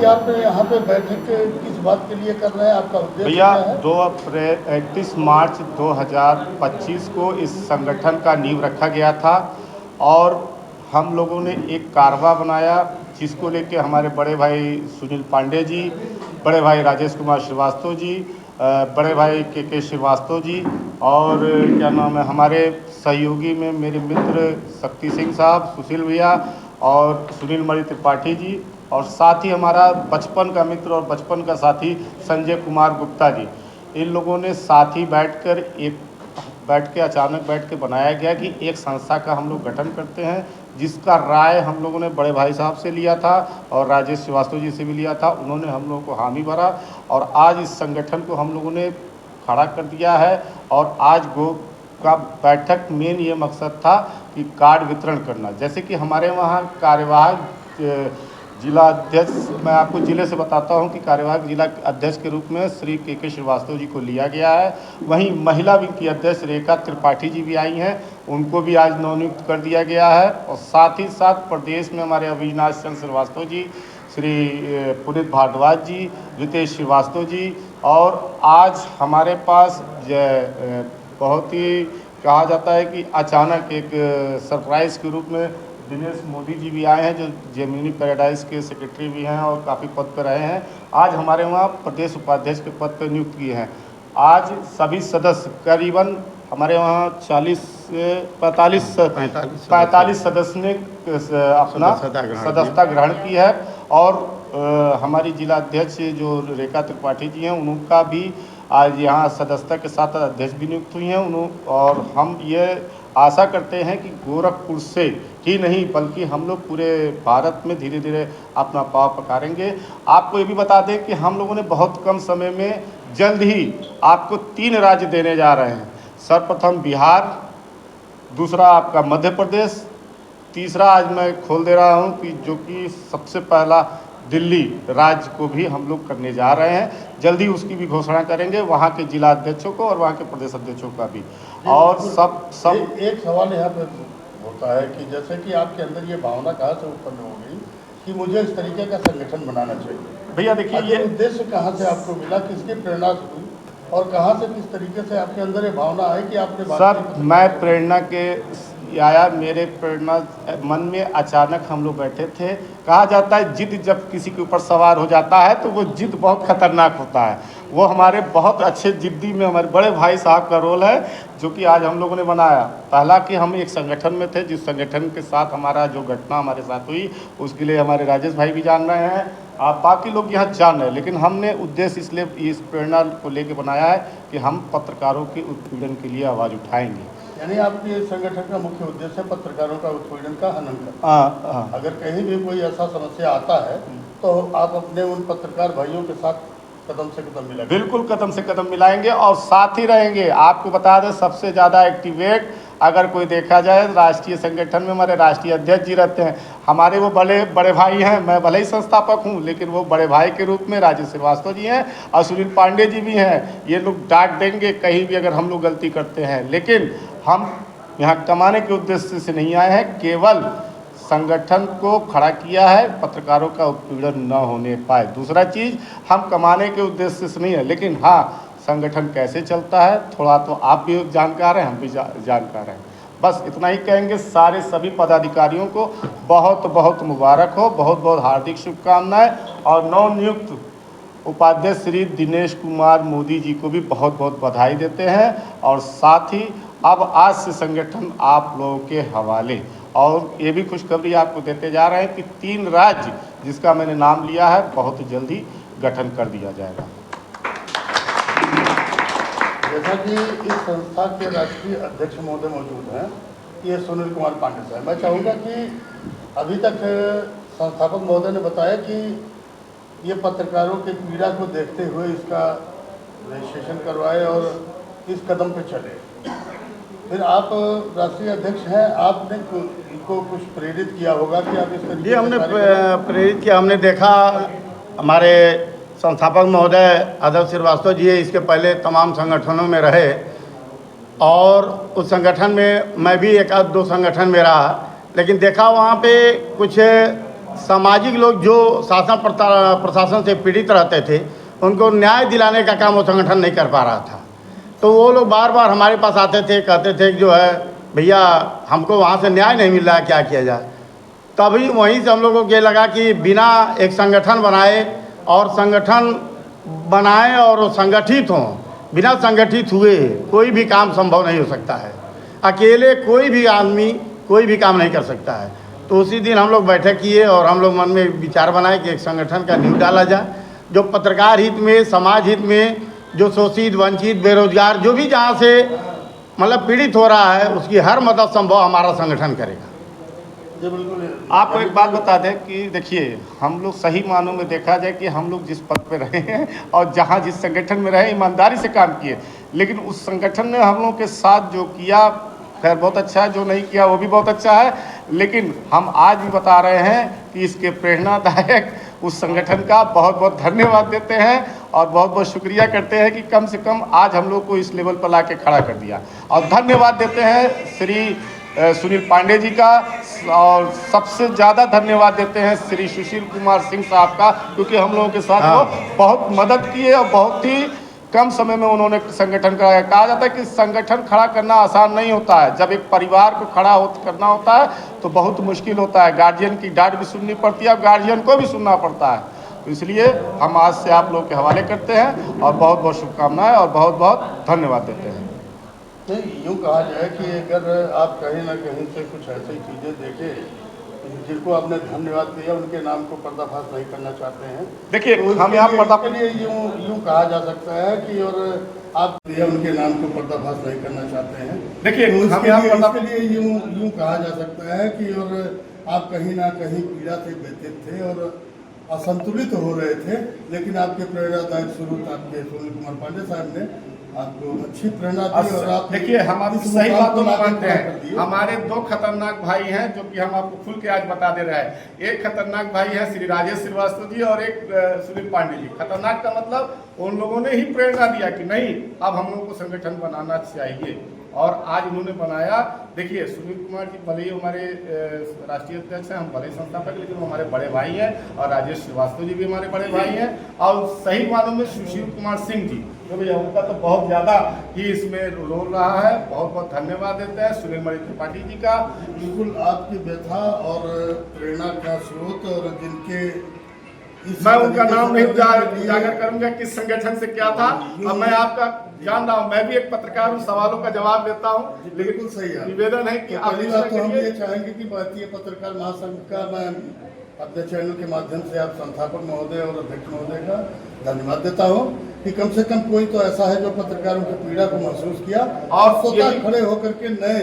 आप यहाँ पे बैठक किस बात के लिए कर रहे हैं, आपका उद्देश्य भैया क्या है? 31 मार्च 2025 को इस संगठन का नींव रखा गया था और हम लोगों ने एक कारवा बनाया जिसको लेके हमारे बड़े भाई सुनील पांडे जी, बड़े भाई राजेश कुमार श्रीवास्तव जी, बड़े भाई के श्रीवास्तव जी और क्या नाम है हमारे सहयोगी में मेरे मित्र शक्ति सिंह साहब, सुशील भैया और सुनील मणि त्रिपाठी जी और साथ ही हमारा बचपन का मित्र और बचपन का साथी संजय कुमार गुप्ता जी। इन लोगों ने साथ ही अचानक बैठ के बनाया गया कि एक संस्था का हम लोग गठन करते हैं, जिसका राय हम लोगों ने बड़े भाई साहब से लिया था और राजेश श्रीवास्तव जी से भी लिया था। उन्होंने हम लोगों को हामी भरा और आज इस संगठन को हम लोगों ने खड़ा कर दिया है। और आज गो का बैठक मेन ये मकसद था कि कार्ड वितरण करना। जैसे कि हमारे वहाँ कार्यवाहक जिला अध्यक्ष, मैं आपको जिले से बताता हूं कि कार्यवाहक जिला अध्यक्ष के रूप में श्री के श्रीवास्तव जी को लिया गया है। वहीं महिला विंग की अध्यक्ष रेखा त्रिपाठी जी भी आई हैं, उनको भी आज नवनियुक्त कर दिया गया है। और साथ ही साथ प्रदेश में हमारे अविनाश चंद्र श्रीवास्तव जी, श्री पुनीत भारद्वाज जी, रितेश श्रीवास्तव जी और आज हमारे पास बहुत ही कहा जाता है कि अचानक एक सरप्राइज़ के रूप में दिनेश मोदी जी भी आए हैं, जो जेमिनी पैराडाइज के सेक्रेटरी भी हैं और काफ़ी पद पर रहे हैं। आज हमारे वहाँ प्रदेश उपाध्यक्ष के पद पर नियुक्त किए हैं। आज सभी सदस्य करीबन हमारे वहाँ 40 से 45 सदस्य ने अपना सदस्यता ग्रहण की है। और हमारी जिला अध्यक्ष जो रेखा त्रिपाठी जी हैं, उनका भी आज यहाँ सदस्यता के साथ अध्यक्ष भी नियुक्त हुई हैं। और हम ये आशा करते हैं कि गोरखपुर से ही नहीं बल्कि हम लोग पूरे भारत में धीरे धीरे अपना पाँव पखारेंगे। आपको ये भी बता दें कि हम लोगों ने बहुत कम समय में जल्द ही आपको 3 राज्य देने जा रहे हैं। सर्वप्रथम बिहार, दूसरा आपका मध्य प्रदेश, तीसरा आज मैं खोल दे रहा हूँ कि जो कि सबसे पहला दिल्ली राज्य को भी हम लोग करने जा रहे हैं। जल्दी उसकी भी घोषणा करेंगे, वहाँ के जिला अध्यक्षों को और वहाँ के प्रदेश अध्यक्षों का भी। और सब एक सवाल यहाँ पे होता है कि जैसे कि आपके अंदर ये भावना कहाँ से उत्पन्न हो गई कि मुझे इस तरीके का संगठन बनाना चाहिए? भैया देखिए, ये उद्देश्य कहाँ से आपको मिला, किसकी प्रेरणा से हुई और कहाँ से किस तरीके से आपके अंदर ये भावना आई कि आपने? सर, मैं प्रेरणा के आया, मेरे प्रेरणा मन में अचानक हम लोग बैठे थे। कहा जाता है जिद जब किसी के ऊपर सवार हो जाता है तो वो जिद बहुत खतरनाक होता है। वो हमारे बहुत अच्छे जिद्दी में हमारे बड़े भाई साहब का रोल है, जो कि आज हम लोगों ने बनाया। पहला कि हम एक संगठन में थे, जिस संगठन के साथ हमारा जो घटना हमारे साथ हुई उसके लिए हमारे राजेश भाई भी जान रहे हैं, बाकी लोग यहाँ जान रहे हैं। लेकिन हमने उद्देश्य इसलिए इस प्रेरणा को लेकर बनाया है कि हम पत्रकारों के उत्पीड़न के लिए आवाज़ उठाएंगे। यानी आपके संगठन का मुख्य उद्देश्य पत्रकारों का उत्पीड़न का हनन करना। अगर कहीं भी कोई ऐसा समस्या आता है तो आप अपने उन पत्रकार भाइयों के साथ कदम से कदम मिलाएंगे? बिल्कुल कदम से कदम मिलाएंगे और साथ ही रहेंगे। आपको बता दें, सबसे ज़्यादा एक्टिवेट अगर कोई देखा जाए राष्ट्रीय संगठन में हमारे राष्ट्रीय अध्यक्ष जी रहते हैं। हमारे वो बड़े भाई हैं, मैं भले ही संस्थापक हूं लेकिन वो बड़े भाई के रूप में राजेश श्रीवास्तव जी हैं और सुनील पांडे जी भी हैं। ये लोग डांट देंगे कहीं भी अगर हम लोग गलती करते हैं। लेकिन हम यहाँ कमाने के उद्देश्य से नहीं आए हैं, केवल संगठन को खड़ा किया है पत्रकारों का उत्पीड़न न होने पाए। दूसरा चीज़, हम कमाने के उद्देश्य से नहीं है, लेकिन हाँ संगठन कैसे चलता है थोड़ा तो आप भी जानकार हैं, हम भी जानकार हैं। बस इतना ही कहेंगे। सारे सभी पदाधिकारियों को बहुत बहुत मुबारक हो, बहुत बहुत हार्दिक शुभकामनाएं। और नवनियुक्त उपाध्यक्ष श्री दिनेश कुमार मोदी जी को भी बहुत बहुत बधाई देते हैं। और साथ ही अब आज से संगठन आप लोगों के हवाले। और ये भी खुशखबरी आपको देते जा रहे हैं कि 3 राज्य जिसका मैंने नाम लिया है बहुत जल्दी गठन कर दिया जाएगा। जैसा कि इस संस्था के राष्ट्रीय अध्यक्ष महोदय मौजूद हैं, ये सुनील कुमार पांडे साहब, मैं चाहूँगा कि अभी तक संस्थापक महोदय ने बताया कि ये पत्रकारों के पीड़ा को देखते हुए इसका रजिस्ट्रेशन करवाए और इस कदम पे चले। फिर आप राष्ट्रीय अध्यक्ष हैं, आपने इनको कुछ प्रेरित किया होगा कि आप इस तरीके से? जी, हमने प्रेरित किया। हमने देखा हमारे संस्थापक महोदय आदर्श श्रीवास्तव जी इसके पहले तमाम संगठनों में रहे और उस संगठन में मैं भी 1-2 संगठन में रहा, लेकिन देखा वहाँ पे कुछ सामाजिक लोग जो शासन प्रशासन से पीड़ित रहते थे उनको न्याय दिलाने का काम वो संगठन नहीं कर पा रहा था। तो वो लोग बार बार हमारे पास आते थे, कहते थे कि जो है भैया हमको वहाँ से न्याय नहीं मिल रहा है, क्या किया जाए। तभी वहीं से हम लोगों को ये लगा कि बिना एक संगठन बनाए और संगठन बनाएं और वो संगठित हों, बिना संगठित हुए कोई भी काम संभव नहीं हो सकता है। अकेले कोई भी आदमी कोई भी काम नहीं कर सकता है। तो उसी दिन हम लोग बैठक किए और हम लोग मन में विचार बनाए कि एक संगठन का नींव डाला जाए, जो पत्रकार हित में, समाज हित में, जो शोषित, वंचित, बेरोजगार, जो भी जहाँ से मतलब पीड़ित हो रहा है, उसकी हर मदद संभव हमारा संगठन करेगा। जी बिल्कुल। आपको एक बात बता दें कि देखिए, हम लोग सही मानों में देखा जाए कि हम लोग जिस पद पे रहे हैं और जहाँ जिस संगठन में रहे, ईमानदारी से काम किए, लेकिन उस संगठन ने हम लोग के साथ जो किया खैर बहुत अच्छा है, जो नहीं किया वो भी बहुत अच्छा है। लेकिन हम आज भी बता रहे हैं कि इसके प्रेरणादायक उस संगठन का बहुत बहुत धन्यवाद देते हैं और बहुत बहुत शुक्रिया करते हैं कि कम से कम आज हम लोग को इस लेवल पर ला के खड़ा कर दिया। और धन्यवाद देते हैं श्री सुनील पांडे जी का, और सबसे ज़्यादा धन्यवाद देते हैं श्री सुशील कुमार सिंह साहब का, क्योंकि हम लोगों के साथ वो बहुत मदद किए और बहुत ही कम समय में उन्होंने संगठन कराया। कहा जाता है कि संगठन खड़ा करना आसान नहीं होता है। जब एक परिवार को करना होता है तो बहुत मुश्किल होता है। गार्जियन की डांट भी सुननी पड़ती है और गार्जियन को भी सुनना पड़ता है। तो इसलिए हम आज से आप लोग के हवाले करते हैं और बहुत बहुत शुभकामनाएं और बहुत बहुत धन्यवाद देते हैं। नहीं, यूँ कहा जाए कि अगर आप कहीं ना कहीं से कुछ ऐसी चीज़ें देखें जिनको आपने धन्यवाद दिया, उनके नाम को पर्दाफाश नहीं करना चाहते हैं। देखिए, तो हम यहाँ इसके लिए यूँ कहा जा सकता है कि और आप उनके नाम को पर्दाफाश नहीं करना चाहते हैं। देखिए, तो हम यहाँ इसके लिए यूँ कहा जा सकता है कि और आप कहीं ना कहीं पीड़ा से व्यथित थे और असंतुलित हो रहे थे, लेकिन आपके प्रेरणादायक स्रोत आपके सुनील कुमार पांडे साहब ने आपको अच्छी प्रेरणा दी और आप देखिए, हम आपकी सही बातों में मानते हैं। हमारे दो खतरनाक भाई हैं जो कि हम आपको खुल के आज बता दे रहे हैं। एक खतरनाक भाई है श्री राजेश श्रीवास्तव जी और एक सुनील पांडे जी। खतरनाक का मतलब उन लोगों ने ही प्रेरणा दिया कि नहीं, अब हम लोगों को संगठन बनाना चाहिए, और आज उन्होंने बनाया। देखिए, सुनील कुमार जी भले ही हमारे राष्ट्रीय अध्यक्ष हैं, हम भले संस्थापक, लेकिन वो हमारे बड़े भाई हैं, और राजेश श्रीवास्तव जी भी हमारे बड़े भाई हैं। और सही मानों में सुशील कुमार सिंह जी, जो भैया उनका तो बहुत ज़्यादा ही इसमें रोल रहा है। बहुत बहुत धन्यवाद देते हैं सुनील मणि त्रिपाठी जी का। बिल्कुल आपकी व्यथा और प्रेरणा का स्रोत, और जिनके मैं उनका नाम नहीं उजागर करूंगा किस संगठन से क्या था। अब मैं आपका जान रहा हूँ, मैं भी एक पत्रकार हूँ, सवालों का जवाब देता हूँ, बिल्कुल सही है। निवेदन है कि तो पहली बात तो हम ये चाहेंगे कि भारतीय पत्रकार महासंघ का मैं अपने चैनल के माध्यम से आप संस्थापक महोदय और अध्यक्ष महोदय का धन्यवाद देता हूँ कि कम से कम कोई तो ऐसा है जो पत्रकारों की पीड़ा को महसूस किया और स्वतः खड़े होकर के नए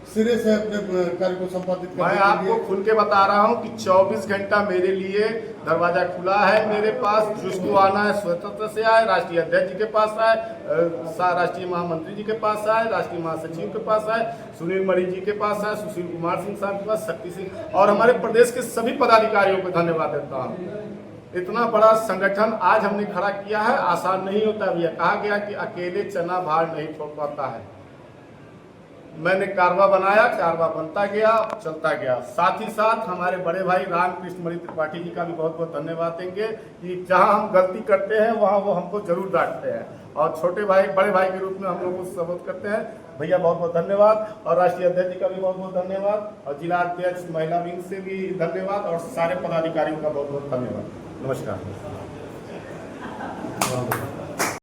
सिरे से अपने कार्य को संपादित करने। मैं आपको खुल के बता रहा हूं कि 24 घंटा मेरे लिए दरवाजा खुला है। मेरे पास जिसको आना है स्वतंत्र से आए, राष्ट्रीय अध्यक्ष जी के पास आए, राष्ट्रीय महामंत्री जी के पास आए, राष्ट्रीय महासचिव के पास आए, सुनील मणि जी के पास आए, सुशील कुमार सिंह साहब के पास, शक्ति सिंह और हमारे प्रदेश के सभी पदाधिकारियों को धन्यवाद देता हूँ। इतना बड़ा संगठन आज हमने खड़ा किया है, आसान नहीं होता भैया। कहा गया कि अकेले चना भार नहीं छोड़ पाता है। मैंने कारवा बनाया, कारवा बनता गया, चलता गया। साथ ही साथ हमारे बड़े भाई रामकृष्ण मणि त्रिपाठी जी का भी बहुत बहुत धन्यवाद देंगे कि जहां हम गलती करते हैं वहां वो हमको जरूर डांटते हैं, और छोटे भाई बड़े भाई के रूप में हम लोग को संबोधित करते हैं। भैया बहुत बहुत धन्यवाद, और राष्ट्रीय अध्यक्ष जी का भी बहुत बहुत धन्यवाद, और जिला अध्यक्ष महिला विंग से भी धन्यवाद, और सारे पदाधिकारियों का बहुत बहुत धन्यवाद। नमस्कार।